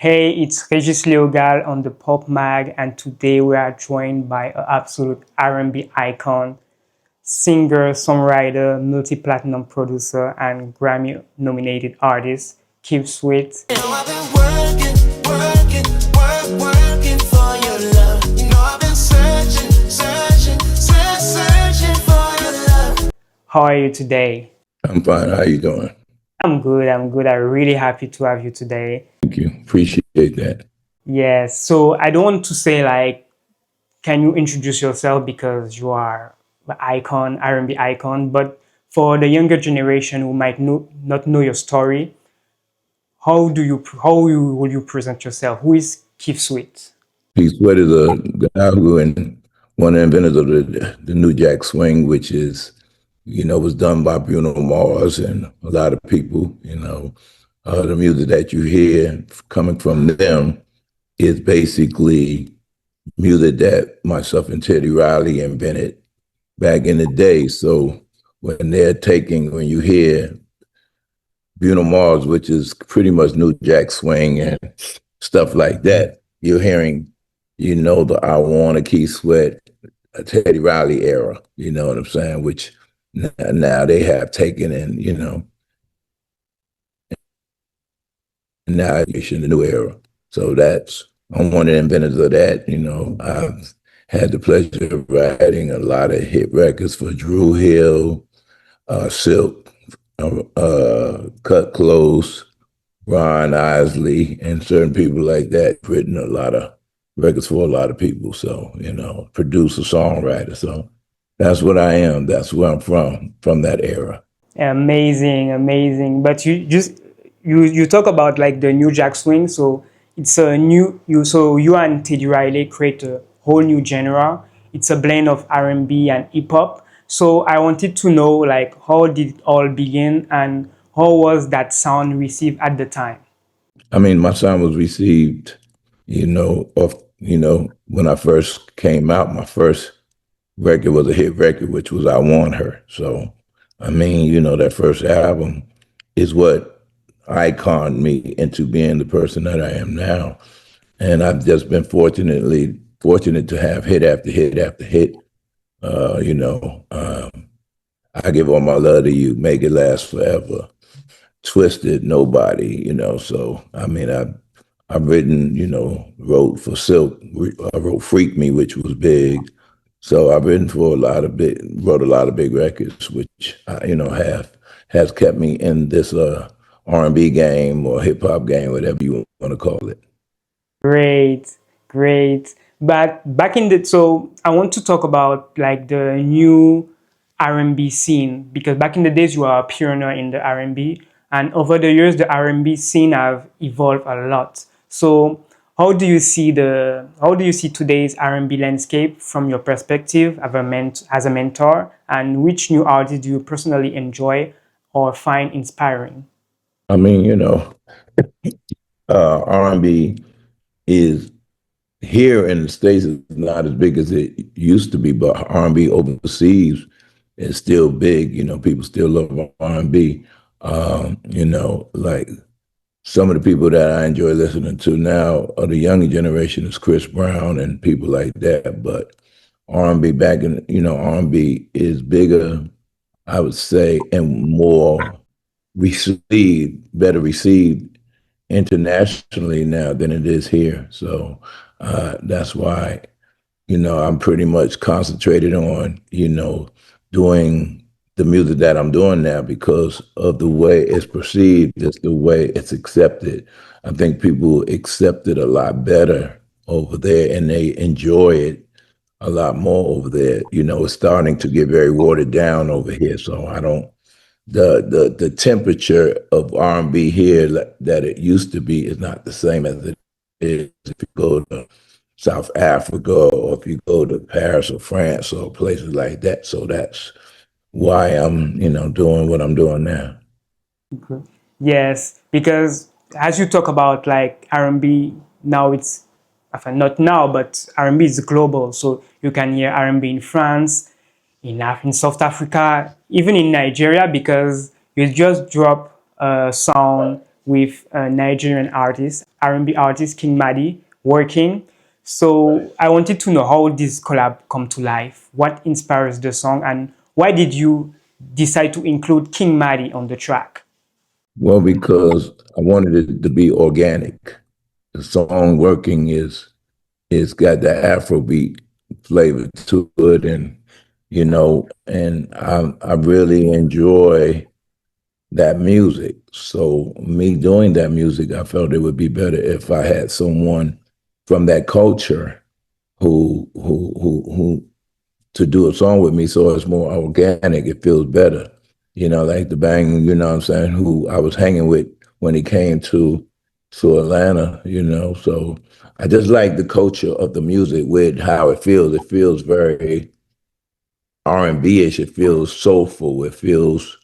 Hey, it's Régis Leogal on the Pulp Mag, and today we are joined by an absolute R&B icon, singer, songwriter, multi-platinum producer, and Grammy-nominated artist, Keep Sweet. I've been working for your love. I've been searching for your love. How are you today? I'm fine. How you doing? I'm good. I'm really happy to have you today. Thank you. Appreciate that. Yes, so I don't want to say like, can you introduce yourself because you are the icon, R&B icon, but for the younger generation who might not know your story, will you present yourself? Who is Keith Sweet? Pete Sweat is a guy who one of the inventors of the New Jack Swing, which is, was done by Bruno Mars and a lot of people. The music that you hear coming from them is basically music that myself and Teddy Riley invented back in the day. So when you hear Bruno Mars, which is pretty much New Jack Swing and stuff like that, you're hearing, the I Wanna Keith Sweat, Teddy Riley era, you know what I'm saying? Which now they have taken in, now it's in the new era. So I'm one of the inventors of that. I've had the pleasure of writing a lot of hit records for Drew Hill, Silk, Cut Close, Ron Isley, and certain people like that. Written a lot of records for a lot of people. So, producer, songwriter. So that's what I am. That's where I'm from that era. Amazing. But you talk about like the New Jack Swing. So it's you and Teddy Riley create a whole new genre. It's a blend of R&B and hip hop. So I wanted to know like how did it all begin and how was that sound received at the time? I mean, my sound was received, when I first came out, my first record was a hit record, which was I Want Her. So, I mean, that first album is what iconed me into being the person that I am now. And I've just been fortunate to have hit after hit after hit. I Give All My Love to You, Make It Last Forever, Twisted, Nobody, so I mean, I've written, wrote for Silk, I wrote Freak Me, which was big. So I've written for wrote a lot of big records, which, has kept me in this R&B game or hip hop game, whatever you want to call it. Great. But so I want to talk about like the new R&B scene, because back in the days you are a pioneer in the R&B, and over the years the R&B scene have evolved a lot. So how do you see today's R&B landscape from your perspective as a mentor, and which new artists do you personally enjoy or find inspiring? I mean, R&B is here in the States is not as big as it used to be, but R&B overseas is still big. People still love R&B. Like some of the people that I enjoy listening to now are the younger generation is Chris Brown and people like that. But R&B R&B is bigger, I would say, and more better received internationally now than it is here. So that's why, I'm pretty much concentrated on, doing the music that I'm doing now because of the way it's perceived, it's the way it's accepted. I think people accept it a lot better over there and they enjoy it a lot more over there. It's starting to get very watered down over here. So the temperature of R&B here that it used to be is not the same as it is if you go to South Africa or if you go to Paris or France or places like that. So that's why I'm, doing what I'm doing now. Okay. Yes, because as you talk about like R&B, now it's, not now, but R&B is global. So you can hear R&B in France, in South Africa, even in Nigeria, because you just drop a song with a Nigerian artist, R&B artist King Madi, working. So I wanted to know how this collab come to life. What inspires the song, and why did you decide to include King Madi on the track? Well, because I wanted it to be organic. The song working is it's got the Afrobeat flavor to it, and and I really enjoy that music. So me doing that music, I felt it would be better if I had someone from that culture who to do a song with me, so it's more organic. It feels better, like the bang. You know what I'm saying? Who I was hanging with when he came to Atlanta. So I just like the culture of the music with how it feels. It feels very R&B-ish. It feels soulful. It feels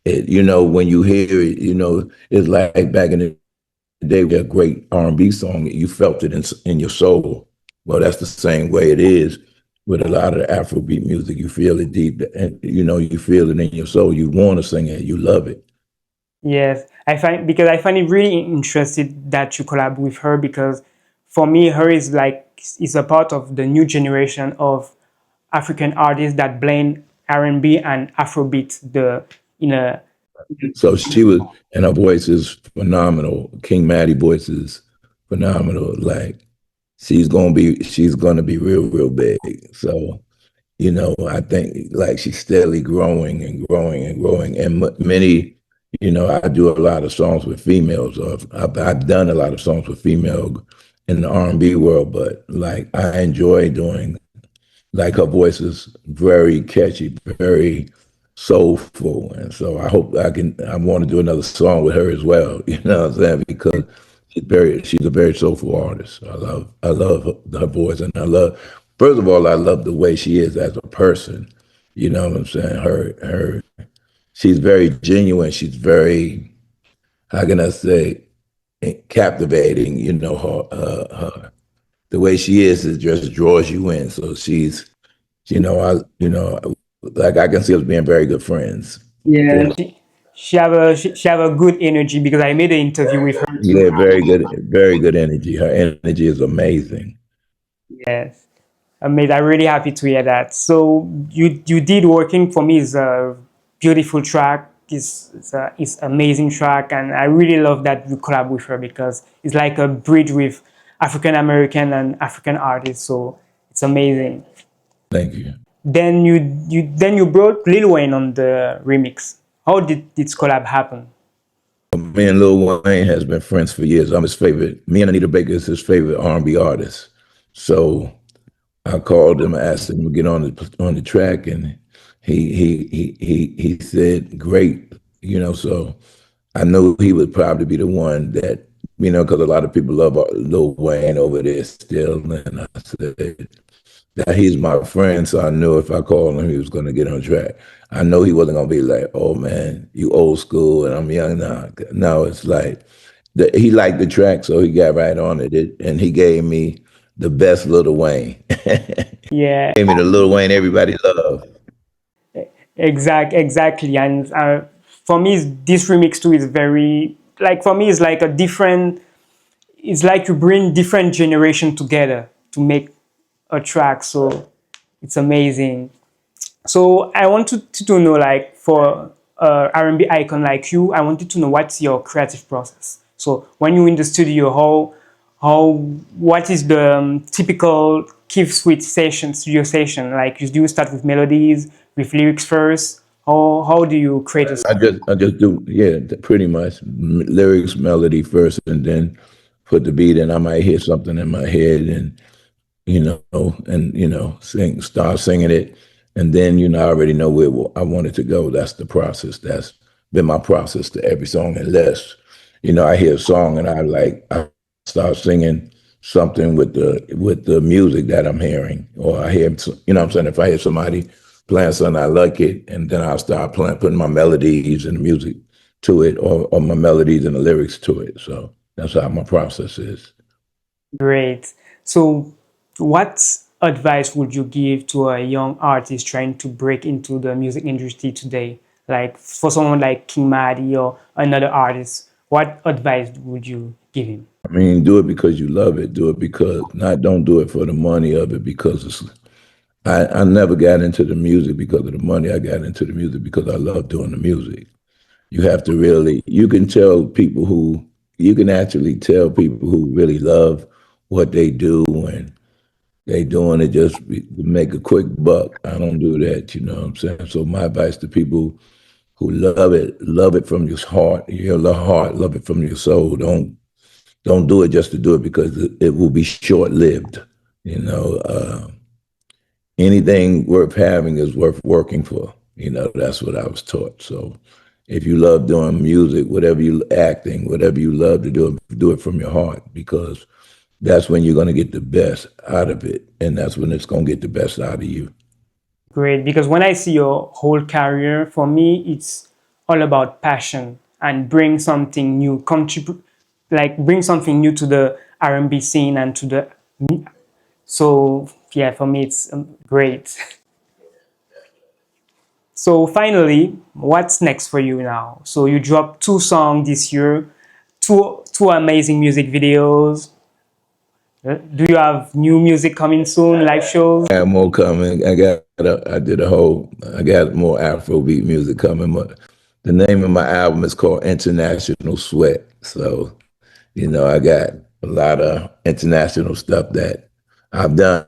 when you hear it, it's like back in the day, we had a great R&B song. You felt it in your soul. Well, that's the same way it is with a lot of the Afrobeat music. You feel it deep, and you feel it in your soul. You want to sing it. You love it. Yes, I find it really interesting that you collab with her, because for me, her is a part of the new generation of African artists that blend R&B and Afrobeat in a So she was, and her voice is phenomenal. King Maddie voice is phenomenal. Like she's gonna be real, real big. So I think like she's steadily growing and growing and growing. And many, I do a lot of songs with females. I've done a lot of songs with female in the R&B world, but like I enjoy doing, like her voice is very catchy, very soulful. And so I want to do another song with her as well. You know what I'm saying? Because she's a very soulful artist. I love her voice, and first of all, I love the way she is as a person. You know what I'm saying? She's very genuine. She's very, how can I say, captivating. The way she is, it just draws you in. So she's, like I can see us being very good friends. yeah. She have a good energy, because I made an interview with her too. Yeah, very good energy. Her energy is amazing. Yes, amazing. I'm really happy to hear that. So you did working for me is a beautiful track. It's amazing track, and I really love that you collab with her, because it's like a bridge with African American and African artists. So it's amazing. Thank you. Then you brought Lil Wayne on the remix. How did this collab happen? Me and Lil Wayne has been friends for years. I'm his favorite. Me and Anita Baker is his favorite R&B artist. So I called him, asked him to get on the track, and he said, "Great." So I knew he would probably be the one that, because a lot of people love Lil Wayne over there still, and I said that he's my friend, so I knew if I called him, he was going to get on track. I know he wasn't going to be like, "Oh man, you old school and I'm young now." No, it's like he liked the track, so he got right on it, and he gave me the best Lil Wayne. Yeah, Gave me the Lil Wayne everybody loved. exactly. And for me, this remix too is very, like, for me, it's like a different. It's like you bring different generation together to make a track. So it's amazing. So I wanted to know, like, for R&B icon like you, I wanted to know what's your creative process. So when you're in the studio, what is the typical Keith Sweet studio session? Like, do you start with melodies, with lyrics first? How do you create a song? I just do, yeah, pretty much lyrics, melody first, and then put the beat in. I might hear something in my head, and start singing it, and then I already know where I want it to go. That's the process. That's been my process to every song, unless I hear a song and I start singing something with the music that I'm hearing, or I hear, what I'm saying, if I hear somebody playing something I like it, and then I'll start putting my melodies and the music to it, or my melodies and the lyrics to it. So that's how my process is. Great. So what advice would you give to a young artist trying to break into the music industry today? Like, for someone like King Madi or another artist, what advice would you give him? I mean, do it because you love it. Do it because don't do it for the money of it because I never got into the music because of the money. I got into the music because I love doing the music. You have to really, you can actually tell people who really love what they do and they doing it just to make a quick buck. I don't do that, you know what I'm saying? So my advice to people who love it from your heart, love it from your soul. Don't do it just to do it because it will be short-lived. You know, anything worth having is worth working for. You know, that's what I was taught. So if you love doing music, whatever you love to do it from your heart because that's when you're going to get the best out of it. And that's when it's going to get the best out of you. Great, because when I see your whole career, for me, it's all about passion and bring something new, bring something new to the R&B scene and to the. So yeah, for me, it's great. So finally, what's next for you now? So you dropped 2 songs this year, two amazing music videos. Do you have new music coming soon, live shows? I have more coming. I got more Afrobeat music coming. But the name of my album is called International Sweat. So, you know, I got a lot of international stuff that I've done.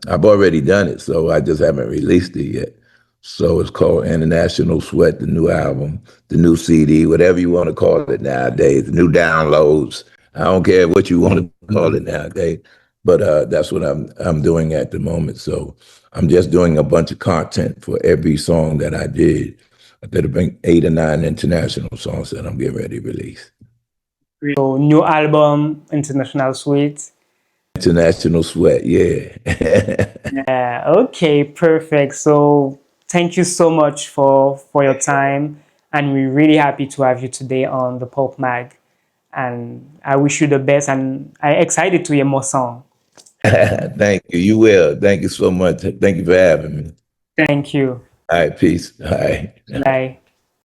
I've already done it, so I just haven't released it yet. So it's called International Sweat, the new album, the new CD, whatever you want to call it nowadays, the new downloads. I don't care what you want to call it nowadays, but that's what I'm doing at the moment. So I'm just doing a bunch of content for every song that I did. I did about 8 or 9 international songs that I'm getting ready to release. So new album, International Sweet. International Sweat, yeah. Yeah, okay, perfect. So thank you so much for your time. And we're really happy to have you today on the Pulp Mag. And I wish you the best. And I'm excited to hear more songs. Thank you. You will. Thank you so much. Thank you for having me. Thank you. All right, peace. All right. Bye.